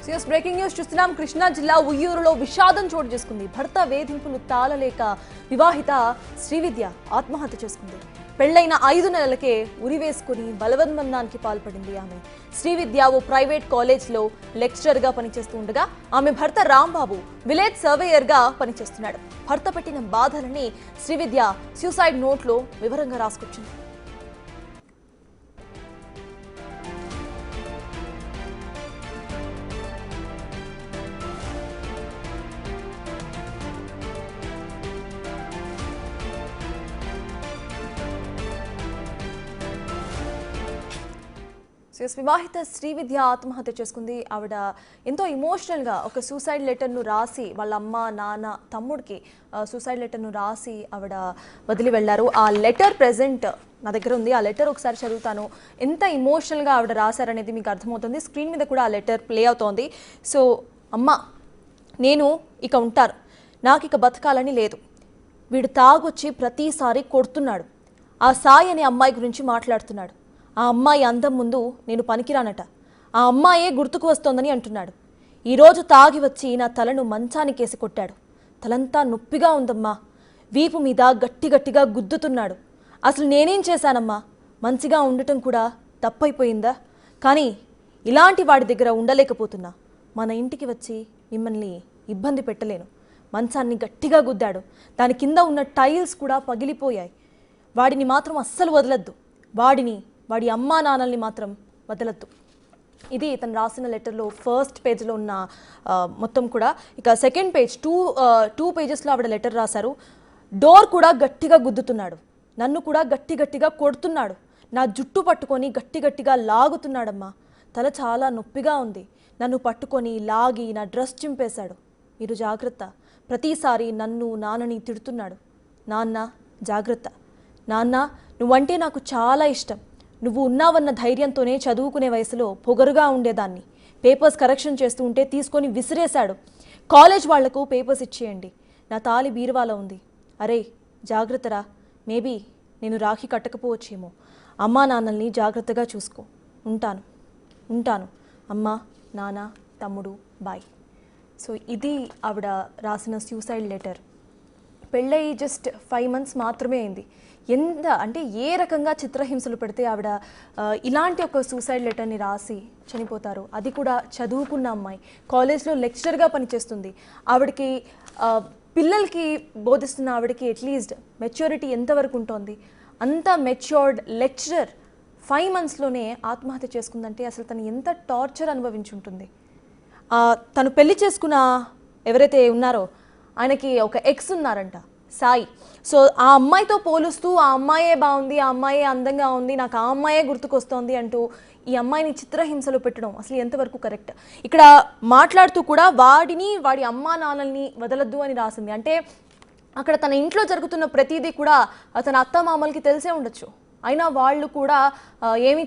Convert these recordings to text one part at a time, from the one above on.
CS breaking news చూస్తున్నాం. కృష్ణా జిల్లా ఉయ్యూరులో విషాదం చోటు చేసుకుంది. భర్త వేధింపులు తాళలేక వివాహిత శ్రీవిద్య ఆత్మహత్య చేసుకుంది. పెళ్లైన 5 నెలలకే ఉరివేసుకుని బలవన్మరణానికి పాల్పడింది ఆమె. శ్రీవిద్య ఓ ప్రైవేట్ కాలేజ్లో లెక్చరర్గా పనిచేస్తూ ఉండగా ఆమె భర్త రాంబాబు విలేజ్ సర్వేయర్గా పనిచేస్తున్నాడు. భర్త పెట్టిన బాధలని శ్రీవిద్య సూసైడ్ నోట్లో వివరంగా రాసుకొచ్చింది. వివాహిత శ్రీవిద్య ఆత్మహత్య చేసుకుంది. ఆవిడ ఎంతో ఇమోషనల్గా ఒక సూసైడ్ లెటర్ను రాసి వాళ్ళ అమ్మ నాన్న తమ్ముడికి సూసైడ్ లెటర్ను రాసి ఆవిడ వదిలి వెళ్ళారు. ఆ లెటర్ ప్రెజెంట్ నా దగ్గర ఉంది. ఆ లెటర్ ఒకసారి చదువుతాను. ఎంత ఇమోషనల్గా ఆవిడ రాశారనేది మీకు అర్థమవుతుంది. స్క్రీన్ మీద కూడా ఆ లెటర్ ప్లే అవుతోంది. సో అమ్మ, నేను ఇక ఉంటాను, నాకు ఇక బతకాలని లేదు. వీడు తాగొచ్చి ప్రతిసారి కొడుతున్నాడు. ఆ సాయి అనే అమ్మాయి గురించి మాట్లాడుతున్నాడు. ఆ అమ్మాయి అందం ముందు నేను పనికిరానట. ఆ అమ్మాయే గుర్తుకు వస్తోందని అంటున్నాడు. ఈరోజు తాగి వచ్చి నా తలను మంచానికేసి కొట్టాడు. తలంతా నొప్పిగా ఉందమ్మా. వీపు మీద గట్టిగా గుద్దుతున్నాడు. అసలు నేనేం చేశానమ్మా? మంచిగా ఉండటం కూడా తప్పైపోయిందా? కానీ ఇలాంటి వాడి దగ్గర ఉండలేకపోతున్నా. మన ఇంటికి వచ్చి మిమ్మల్ని ఇబ్బంది పెట్టలేను. మంచాన్ని గట్టిగా గుద్దాడు. దాని కింద ఉన్న టైల్స్ కూడా పగిలిపోయాయి. వాడిని మాత్రం అస్సలు వదలద్దు. వాడి అమ్మా నాన్నల్ని మాత్రం వదలద్దు. ఇది తను రాసిన లెటర్లో ఫస్ట్ పేజ్లో ఉన్న మొత్తం కూడా. ఇక సెకండ్ పేజ్, టూ పేజెస్లో ఆవిడ లెటర్ రాశారు. డోర్ కూడా గట్టిగా గుద్దుతున్నాడు. నన్ను కూడా గట్టిగా కొడుతున్నాడు. నా జుట్టు పట్టుకొని గట్టిగా లాగుతున్నాడమ్మా. తల చాలా నొప్పిగా ఉంది. నన్ను పట్టుకొని లాగి నా డ్రెస్ చింపేశాడు. మీరు జాగ్రత్త. ప్రతిసారి నన్ను నాన్నని తిడుతున్నాడు. నాన్న జాగ్రత్త. నాన్న, నువ్వంటే నాకు చాలా ఇష్టం. నువ్వు ఉన్నావన్న ధైర్యంతోనే చదువుకునే వయసులో పొగరుగా ఉండేదాన్ని. పేపర్స్ కరెక్షన్ చేస్తూ ఉంటే తీసుకొని విసిరేశాడు. కాలేజ్ వాళ్లకు పేపర్స్ ఇచ్చేయండి. నా తాళి బీరువాలో ఉంది. అరే జాగ్రత్తరా. మేబీ నేను రాఖీ కట్టకపోవచ్చేమో. అమ్మా నాన్నల్ని జాగ్రత్తగా చూసుకో. ఉంటాను. అమ్మ, నాన్న, తమ్ముడు, బాయ్. సో ఇది ఆవిడ రాసిన సూసైడ్ లెటర్. పెళ్ళై జస్ట్ 5 months మాత్రమే అయింది. ఎంత అంటే ఏ రకంగా చిత్రహింసలు పెడితే ఆవిడ ఇలాంటి ఒక సూసైడ్ లెటర్ని రాసి చనిపోతారు. అది కూడా చదువుకున్న అమ్మాయి, కాలేజ్లో లెక్చరర్గా పనిచేస్తుంది. ఆవిడకి పిల్లలకి బోధిస్తున్న ఆవిడకి అట్లీస్ట్ మెచ్యూరిటీ ఎంతవరకు ఉంటుంది? అంత మెచ్యూర్డ్ లెక్చరర్ 5 monthsలోనే ఆత్మహత్య చేసుకుందంటే అసలు తను ఎంత టార్చర్ అనుభవించుంటుంది. తను పెళ్లి చేసుకున్న ఎవరైతే ఉన్నారో ఆయనకి ఒక ఎక్స్ ఉన్నారంట, సాయి. సో ఆ అమ్మాయితో పోలుస్తూ ఆ అమ్మాయే బాగుంది, ఆ అమ్మాయే అందంగా ఉంది, నాకు ఆ అమ్మాయే గుర్తుకొస్తోంది అంటూ ఈ అమ్మాయిని చిత్రహింసలు పెట్టడం అసలు ఎంతవరకు కరెక్ట్? ఇక్కడ మాట్లాడుతూ కూడా వాడి అమ్మా నాన్నల్ని వదలద్దు అని రాసింది. అంటే అక్కడ తన ఇంట్లో జరుగుతున్న ప్రతిదీ కూడా తన అత్త మామలకి తెలిసే ఉండొచ్చు. అయినా వాళ్ళు కూడా ఏమీ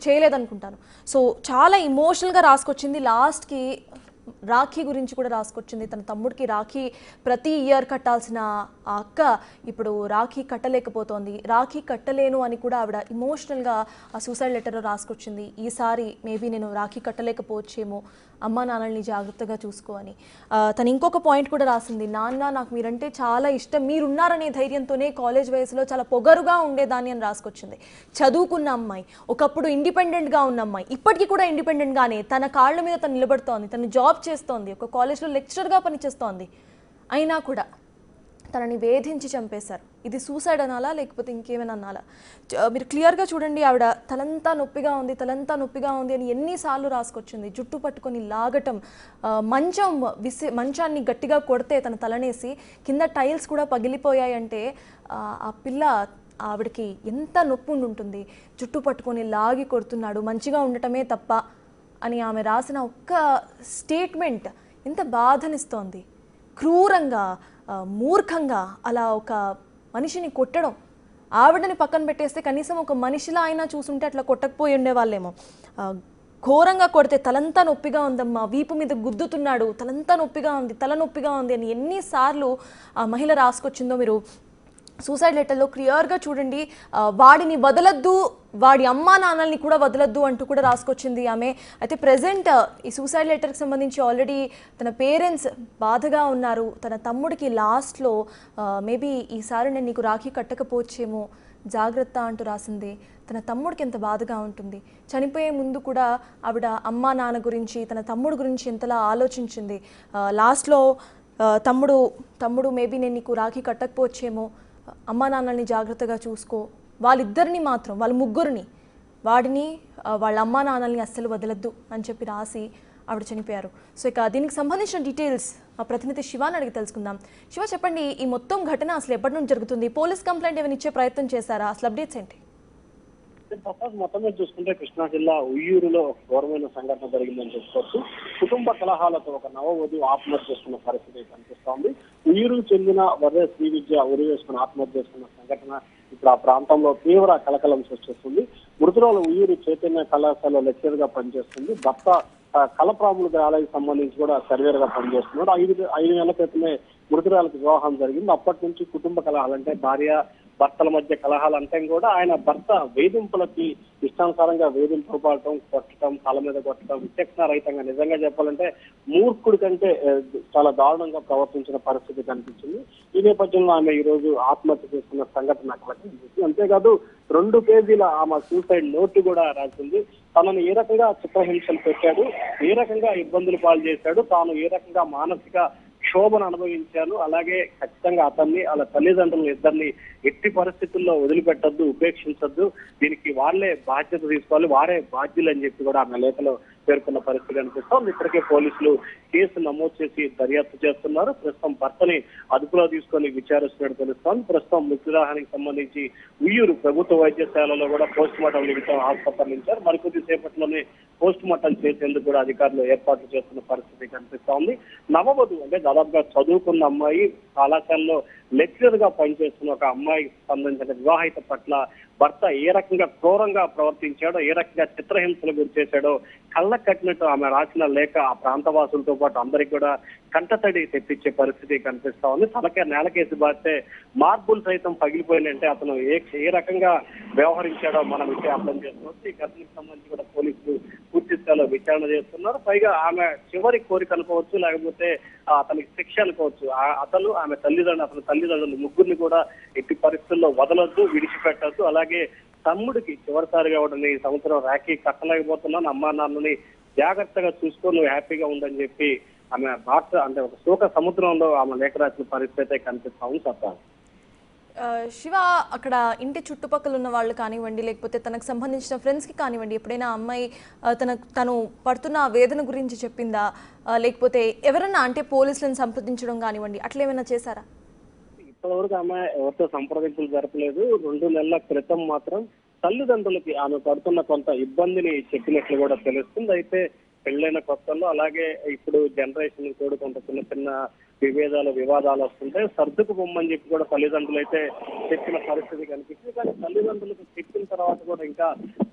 చేయలేదనుకుంటాను. సో చాలా ఇమోషనల్గా రాసుకొచ్చింది. లాస్ట్కి రాఖీ గురించి కూడా రాసుకొచ్చింది. తన తమ్ముడికి రాఖీ ప్రతి ఇయర్ కట్టాల్సిన ఆ అక్క ఇప్పుడు రాఖీ కట్టలేకపోతోంది. రాఖీ కట్టలేను అని కూడా ఆవిడ ఇమోషనల్గా ఆ సూసైడ్ లెటర్లో రాసుకొచ్చింది. ఈసారి మేబీ నేను రాఖీ కట్టలేకపోవచ్చేమో, అమ్మా నాన్నల్ని జాగ్రత్తగా చూసుకో అని. తను ఇంకొక పాయింట్ కూడా రాసింది. నాన్న, నాకు మీరంటే చాలా ఇష్టం, మీరున్నారనే ధైర్యంతోనే కాలేజ్ వయసులో చాలా పొగరుగా ఉండేదాన్ని అని రాసుకొచ్చింది. చదువుకున్న అమ్మాయి, ఒకప్పుడు ఇండిపెండెంట్గా ఉన్న అమ్మాయి, ఇప్పటికీ కూడా ఇండిపెండెంట్గానే తన కాళ్ళ మీద తను నిలబడుతోంది. తను జాబ్ చేస్తోంది, ఒక కాలేజ్లో లెక్చరర్గా పనిచేస్తోంది. అయినా కూడా తనని వేధించి చంపేశారు. ఇది సూసైడ్ అనాలా లేకపోతే ఇంకేమైనా అనాలా? మీరు క్లియర్గా చూడండి. ఆవిడ తలంతా నొప్పిగా ఉంది అని ఎన్నిసార్లు రాసుకొచ్చింది. జుట్టు పట్టుకొని లాగటం, మంచాన్ని గట్టిగా కొడితే తన తలనేసి కింద టైల్స్ కూడా పగిలిపోయాయంటే ఆ పిల్ల ఆవిడకి ఎంత నొప్పి ఉంటుంది. జుట్టు పట్టుకొని లాగి కొడుతున్నాడు, మంచిగా ఉండటమే తప్ప అని ఆమె రాసిన ఒక్క స్టేట్మెంట్ ఎంత బాధనిస్తోంది. క్రూరంగా, మూర్ఖంగా అలా ఒక మనిషిని కొట్టడం. ఆవిడని పక్కన పెట్టేస్తే కనీసం ఒక మనిషిలా అయినా చూసుంటే అట్లా కొట్టకపోయి ఉండేవాళ్ళేమో. ఘోరంగా కొడితే తలంతా నొప్పిగా ఉందమ్మా, వీపు మీద గుద్దుతున్నాడు, తలంతా నొప్పిగా ఉంది, తల నొప్పిగా ఉంది అని ఎన్నిసార్లు ఆ మహిళ రాసుకొచ్చిందో మీరు సూసైడ్ లెటర్లో క్లియర్గా చూడండి, వాడిని వదలొద్దు, వాడి అమ్మా నాన్నల్ని కూడా వదలొద్దు అంటూ కూడా రాసుకొచ్చింది ఆమె. అయితే ప్రెజెంట్ ఈ సూసైడ్ లెటర్కి సంబంధించి ఆల్రెడీ తన పేరెంట్స్ బాధగా ఉన్నారు. తన తమ్ముడికి లాస్ట్లో మేబీ ఈసారి నేను నీకు రాఖీ కట్టకపోవచ్చేమో, జాగ్రత్త అంటూ రాసింది. తన తమ్ముడికి ఎంత బాధగా ఉంటుంది. చనిపోయే ముందు కూడా ఆవిడ అమ్మా నాన్న గురించి, తన తమ్ముడు గురించి ఎంతలా ఆలోచించింది. లాస్ట్లో తమ్ముడు మేబీ నేను నీకు రాఖీ కట్టకపోవచ్చేమో, అమ్మా నాన్నల్ని జాగ్రత్తగా చూసుకో, వాళ్ళిద్దరిని మాత్రం, వాళ్ళ ముగ్గురిని, వాడిని వాళ్ళ అమ్మా నాన్నల్ని అస్సలు వదలద్దు అని చెప్పి రాసి ఆవిడ చనిపోయారు. సో ఇక దీనికి సంబంధించిన డీటెయిల్స్ మా ప్రతినిధి శివాని అడిగి తెలుసుకుందాం. శివ, చెప్పండి, ఈ మొత్తం ఘటన అసలు ఎప్పటి నుంచి జరుగుతుంది? పోలీస్ కంప్లైంట్ ఏమైనా ఇచ్చే ప్రయత్నం చేశారా? అసలు అప్డేట్స్ ఏంటి? మొత్తం మీద చూసుకుంటే కృష్ణా జిల్లా ఉయ్యూరులో ఒక ఘోరమైన సంఘటన జరిగిందని చెప్పుకోవచ్చు. కుటుంబ కలహాలతో ఒక నవవధువు ఆత్మహత్య చేసుకున్న పరిస్థితి కనిపిస్తోంది. ఉయ్యూరుకు చెందిన వర్రే శ్రీవిద్య ఉరి వేసుకుని ఆత్మహత్య చేసుకున్న సంఘటన ఇప్పుడు ఆ ప్రాంతంలో తీవ్ర కలకలం సృష్టిస్తుంది. మృతురాలు ఉయ్యూరు చైతన్య కళాశాలలో లెక్చర్ గా పనిచేస్తుంది. భర్త కలప్రాముల ఆలయానికి సంబంధించి కూడా సర్వేర్ గా పనిచేస్తున్నాడు. 5 నెలల క్రితమే మృతురాలకు వివాహం జరిగింది. అప్పటి నుంచి కుటుంబ కలహాలంటే భార్య భర్తల మధ్య కలహాలంటే కూడా ఆయన భర్త వేధింపులకి ఇష్టానుసారంగా వేధింపులు పడటం, కొట్టడం, తల మీద కొట్టడం, విచక్షణ రహితంగా, నిజంగా చెప్పాలంటే మూర్ఖుడి కంటే చాలా దారుణంగా ప్రవర్తించిన పరిస్థితి కనిపించింది. ఈ నేపథ్యంలో ఆమె ఈ రోజు ఆత్మహత్య చేసుకున్న సంఘటన కనిపించింది. అంతేకాదు 2 పేజీల ఆమె సూసైడ్ నోటు కూడా రాసింది. తనను ఏ రకంగా చిత్రహింసలు పెట్టాడు, ఏ రకంగా ఇబ్బందులు పాలు చేశాడు, తాను ఏ రకంగా మానసిక క్షోభను అనుభవించాను, అలాగే ఖచ్చితంగా అతన్ని వాళ్ళ తల్లిదండ్రులు ఇద్దరిని ఎట్టి పరిస్థితుల్లో వదిలిపెట్టద్దు, ఉపేక్షించద్దు, దీనికి వాళ్ళే బాధ్యత తీసుకోవాలి, వారే బాధ్యులు అని చెప్పి కూడా ఆమె లేఖలో పేర్కొన్న పరిస్థితి కనిపిస్తోంది. ఇప్పటికే పోలీసులు కేసు నమోదు చేసి దర్యాప్తు చేస్తున్నారు. ప్రస్తుతం భర్తని అదుపులో తీసుకొని విచారిస్తున్నట్టు తెలుస్తోంది. ప్రస్తుతం మృతదేహానికి సంబంధించి ఉయ్యూరు ప్రభుత్వ వైద్యశాలలో కూడా పోస్ట్ మార్టం నిమిత్తం ఆసుపత్రించారు. మరికొద్ది సేపట్లోనే పోస్ట్ మార్టం చేసేందుకు కూడా అధికారులు ఏర్పాట్లు చేస్తున్న పరిస్థితి కనిపిస్తోంది. నవవధువు అంటే దాదాపుగా చదువుకున్న అమ్మాయి, కళాశాలలో లెక్చరర్ గా పనిచేస్తున్న ఒక అమ్మాయికి సంబంధించిన వివాహిత పట్ల భర్త ఏ రకంగా క్రూరంగా ప్రవర్తించాడో, ఏ రకంగా చిత్రహింసలు గురి చేశాడో కళ్ళకు కట్టినట్టు ఆమె రాసిన లేఖ ఆ ప్రాంతవాసులతో పాటు అందరికి కూడా కంటతడి తెప్పించే పరిస్థితి కనిపిస్తా ఉంది. తలకే నేలకేసి బాస్తే మార్బుల్ సైతం పగిలిపోయినంటే అతను ఏ రకంగా వ్యవహరించాడో మనం ఇక్కడ అర్థం చేసుకోవచ్చు. ఈ ఘటనకు సంబంధించి కూడా పోలీసులు పూర్తి స్థాయిలో విచారణ చేస్తున్నారు. పైగా ఆమె చివరి కోరిక అనుకోవచ్చు, లేకపోతే అతనికి శిక్ష అనుకోవచ్చు. అతను ఆమె తల్లిదండ్రులు ముగ్గురిని కూడా ఎట్టి పరిస్థితుల్లో వదలొద్దు, విడిచిపెట్టద్దు, అలాగే తమ్ముడికి చివరిసారిగా వాడిని ఈ సంవత్సరం రాఖీ కట్టలేకపోతున్నాను, అమ్మా నాన్నని జాగ్రత్తగా చూసుకో, నువ్వు హ్యాపీగా ఉండని చెప్పి ఆమె భాష అంటే ఒక శోక సముద్రంలో ఆమె లేఖ రాసిన పరిస్థితి కనిపిస్తా ఉంది. చెప్తాను శివ, అక్కడ ఇంటి చుట్టుపక్కల ఉన్న వాళ్ళు కానివ్వండి, లేకపోతే తనకు సంబంధించిన ఫ్రెండ్స్కి కానివ్వండి, ఎప్పుడైనా అమ్మాయి తను పడుతున్న వేదన గురించి చెప్పిందా, లేకపోతే ఎవరన్నా అంటే పోలీసులను సంప్రదించడం కానివ్వండి, అట్లా ఏమైనా చేశారా? ఇప్పటివరకు ఆమె ఎవరితో సంప్రదింపులు జరపలేదు. 2 నెలల క్రితం మాత్రం తల్లిదండ్రులకి ఆమె పడుతున్న కొంత ఇబ్బందిని చెప్పినట్లు కూడా తెలుస్తుంది. అయితే పెళ్ళైన కొత్తల్లో, అలాగే ఇప్పుడు జనరేషన్ కూడా కొంత చిన్న వివాదాలు వస్తుంటే సర్దుకు పొమ్మని చెప్పి కూడా తల్లిదండ్రులు అయితే చెప్పిన పరిస్థితి కనిపిస్తుంది. కానీ తల్లిదండ్రులకు చెప్పిన తర్వాత కూడా ఇంకా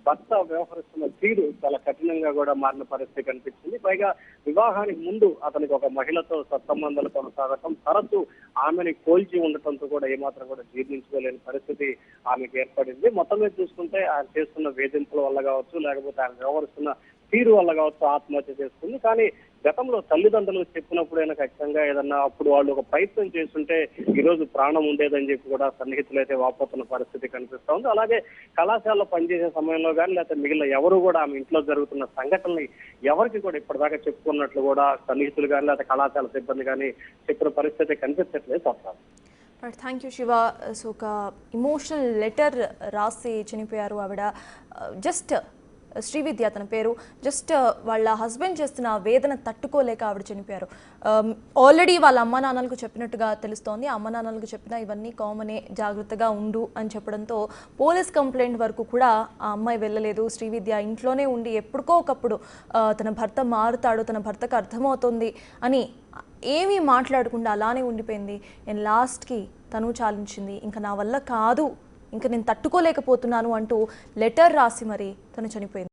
భర్త వ్యవహరిస్తున్న తీరు చాలా కఠినంగా కూడా మారిన పరిస్థితి కనిపించింది. పైగా వివాహానికి ముందు అతనికి ఒక మహిళతో సత్సంబంధాలు కొనసాగటం, తరచు ఆమెని కోల్చి ఉండటంతో కూడా ఏమాత్రం కూడా జీర్ణించుకోలేని పరిస్థితి ఆమెకు ఏర్పడింది. మొత్తం మీద చూసుకుంటే ఆయన చేస్తున్న వేధింపుల వల్ల కావచ్చు, లేకపోతే ఆయన వ్యవహరిస్తున్న తీరు వల్ల కావచ్చు ఆత్మహత్య చేసుకుంది. కానీ గతంలో తల్లిదండ్రులకు చెప్పినప్పుడైనా ఖచ్చితంగా ఏదన్నా అప్పుడు వాళ్ళు ఒక ప్రయత్నం చేస్తుంటే ఈ రోజు ప్రాణం ఉండేదని చెప్పి కూడా సన్నిహితులు అయితే వాపోతున్న పరిస్థితి కనిపిస్తా ఉంది. అలాగే కళాశాలలో పనిచేసే సమయంలో కానీ లేకపోతే మిగిలిన ఎవరు కూడా ఆమె ఇంట్లో జరుగుతున్న సంఘటనల్ని ఎవరికి కూడా ఇప్పటిదాకా చెప్పుకున్నట్లు కూడా సన్నిహితులు కానీ లేకపోతే కళాశాల సిబ్బంది కానీ చెప్పిన పరిస్థితి కనిపించట్లేదు. చెప్తాను. Thank you Shiva. సో ఒక ఇమోషనల్ లెటర్ రాసి చనిపోయారు ఆవిడ. జస్ట్ శ్రీవిద్య తన పేరు. జస్ట్ వాళ్ళ హస్బెండ్ చేస్తున్న వేదన తట్టుకోలేక ఆవిడ చనిపోయారు. ఆల్రెడీ వాళ్ళ అమ్మ నాన్నలకు చెప్పినట్టుగా తెలుస్తోంది. అమ్మ నాన్నలకు చెప్పినా ఇవన్నీ కామనే, జాగ్రత్తగా ఉండు అని చెప్పడంతో పోలీస్ కంప్లైంట్ వరకు కూడా ఆ అమ్మాయి వెళ్ళలేదు. శ్రీవిద్య ఇంట్లోనే ఉండి ఎప్పటికో ఒకప్పుడు తన భర్త మారుతాడు, తన భర్తకు అర్థమవుతుంది అని ఏమీ మాట్లాడకుండా అలానే ఉండిపోయింది. నేను లాస్ట్కి తను చాలించింది, ఇంకా నా వల్ల కాదు, ఇంకా నేను తట్టుకోలేకపోతున్నాను అంటూ లెటర్ రాసి మరి తను చనిపోయింది.